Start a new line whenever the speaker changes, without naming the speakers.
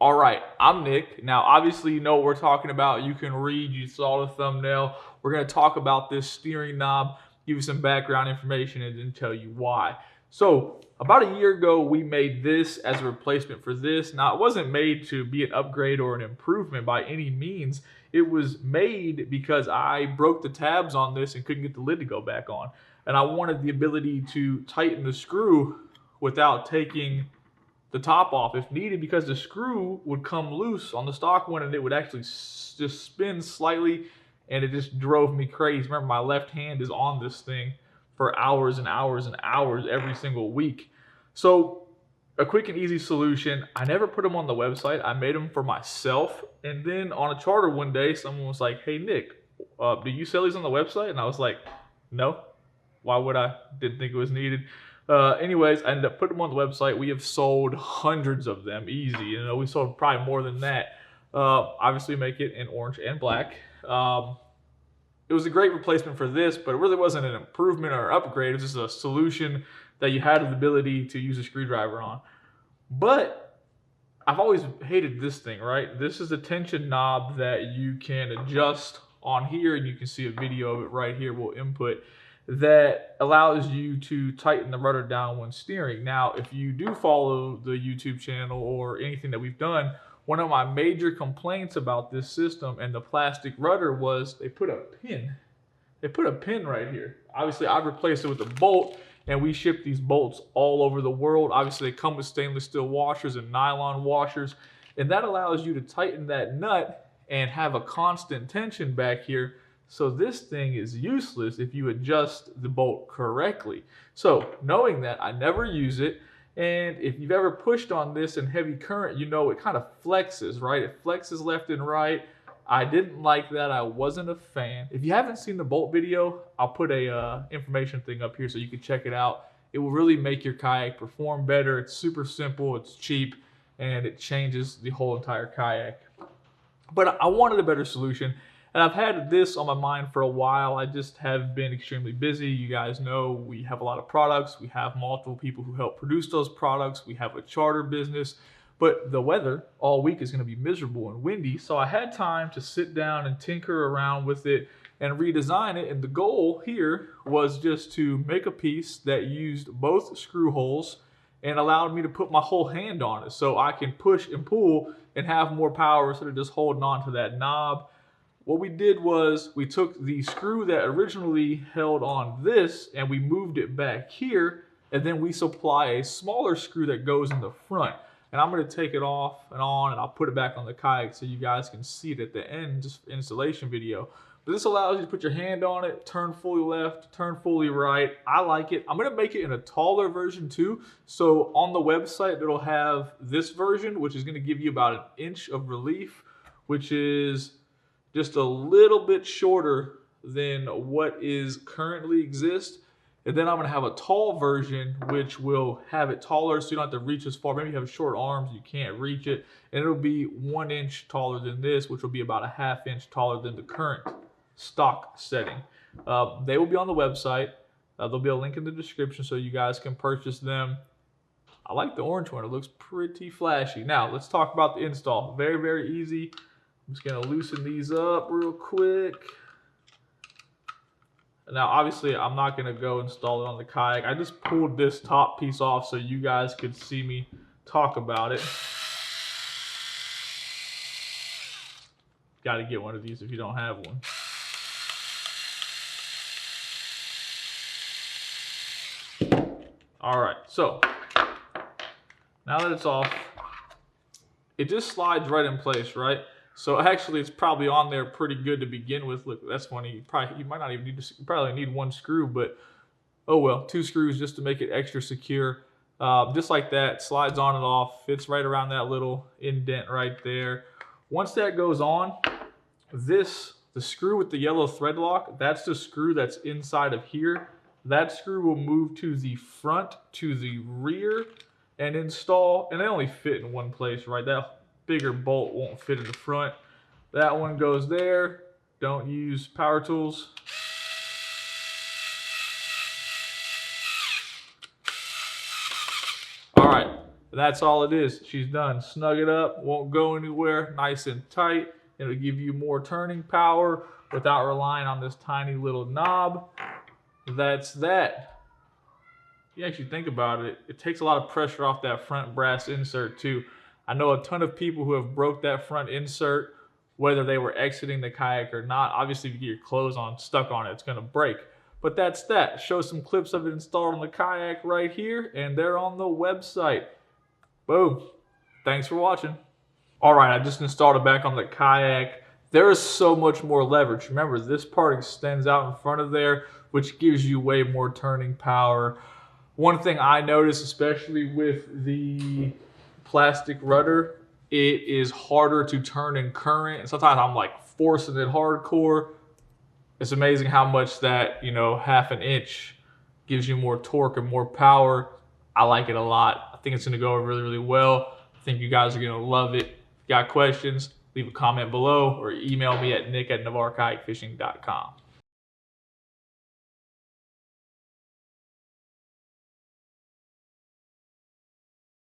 All right, I'm Nick. Now, obviously, you know what we're talking about. You can read, you saw the thumbnail. We're going to talk about this steering knob, give you some background information, and then tell you why. So, about a year ago, we made this as a replacement for this. Now, it wasn't made to be an upgrade or an improvement by any means. It was made because I broke the tabs on this and couldn't get the lid to go back on. And I wanted the ability to tighten the screw without taking the top off if needed, because the screw would come loose on the stock one and it would actually just spin slightly, and it just drove me crazy. Remember, my left hand is on this thing for hours and hours and hours every single week. So a quick and easy solution, I never put them on the website. I made them for myself. And then on a charter one day, someone was like, hey Nick, do you sell these on the website? And I was like, no, why would I? Didn't think it was needed. Anyways, I ended up putting them on the website. We have sold hundreds of them, easy. You know, we sold probably more than that. Obviously, make it in orange and black. It was a great replacement for this, but it really wasn't an improvement or upgrade. It was just a solution that you had the ability to use a screwdriver on. But I've always hated this thing, right? This is a tension knob that you can adjust on here, and you can see a video of it right here. We'll input that allows you to tighten the rudder down when steering. Now, if you do follow the YouTube channel or anything that we've done, one of my major complaints about this system and the plastic rudder was they put a pin. They put a pin right here. Obviously, I've replaced it with a bolt, and we ship these bolts all over the world. Obviously, they come with stainless steel washers and nylon washers, and that allows you to tighten that nut and have a constant tension back here. So this thing is useless if you adjust the bolt correctly. So knowing that, I never use it. And if you've ever pushed on this in heavy current, you know it kind of flexes, right? It flexes left and right. I didn't like that. I wasn't a fan. If you haven't seen the bolt video, I'll put a information thing up here so you can check it out. It will really make your kayak perform better. It's super simple, it's cheap, and it changes the whole entire kayak. But I wanted a better solution. And I've had this on my mind for a while. I just have been extremely busy. You guys know we have a lot of products. We have multiple people who help produce those products. We have a charter business. But the weather all week is going to be miserable and windy. So I had time to sit down and tinker around with it and redesign it. And the goal here was just to make a piece that used both screw holes and allowed me to put my whole hand on it. So I can push and pull and have more power instead of just holding on to that knob. What we did was we took the screw that originally held on this and we moved it back here, and then we supply a smaller screw that goes in the front. And I'm going to take it off and on, and I'll put it back on the kayak so you guys can see it at the end, just installation video. But this allows you to put your hand on it, turn fully left, turn fully right. I like it. I'm going to make it in a taller version too. So on the website, it'll have this version, which is going to give you about an inch of relief, which is just a little bit shorter than what is currently exist. And then I'm gonna have a tall version, which will have it taller so you don't have to reach as far. Maybe you have short arms, you can't reach it. And it'll be 1 inch taller than this, which will be about a ½ inch taller than the current stock setting. They will be on the website. There'll be a link in the description so you guys can purchase them. I like the orange one, it looks pretty flashy. Now, let's talk about the install. Very, very easy. I'm just going to loosen these up real quick. Now, obviously, I'm not going to go install it on the kayak. I just pulled this top piece off so you guys could see me talk about it. Got to get one of these if you don't have one. All right, so now that it's off, it just slides right in place, right? So actually, it's probably on there pretty good to begin with. Look, that's funny. You might not even need to. You probably need 1 screw, but oh well, 2 screws just to make it extra secure. Just like that, slides on and off. Fits right around that little indent right there. Once that goes on, the screw with the yellow thread lock, that's the screw that's inside of here. That screw will move to the front, to the rear, and install. And they only fit in one place, right? That bigger bolt won't fit in the front. That one goes there. Don't use power tools. All right, But that's all it is. She's done. Snug it up, won't go anywhere, nice and tight. It'll give you more turning power without relying on this tiny little knob. That's that. If you actually think about it, it takes a lot of pressure off that front brass insert too. I know a ton of people who have broke that front insert, whether they were exiting the kayak or not. Obviously, if you get your clothes on stuck on it, it's going to break. But that's that. Show some clips of it installed on the kayak right here, and they're on the website. Boom. Thanks for watching. All right, I just installed it back on the kayak. There is so much more leverage. Remember, this part extends out in front of there, which gives you way more turning power. One thing I noticed, especially with the plastic rudder, it is harder to turn in current. And sometimes I'm like forcing it hardcore. It's amazing how much that, half an inch gives you more torque and more power. I like it a lot. I think it's going to go really, really well. I think you guys are going to love it. If you got questions, leave a comment below or email me at nick@navarrekayakfishing.com.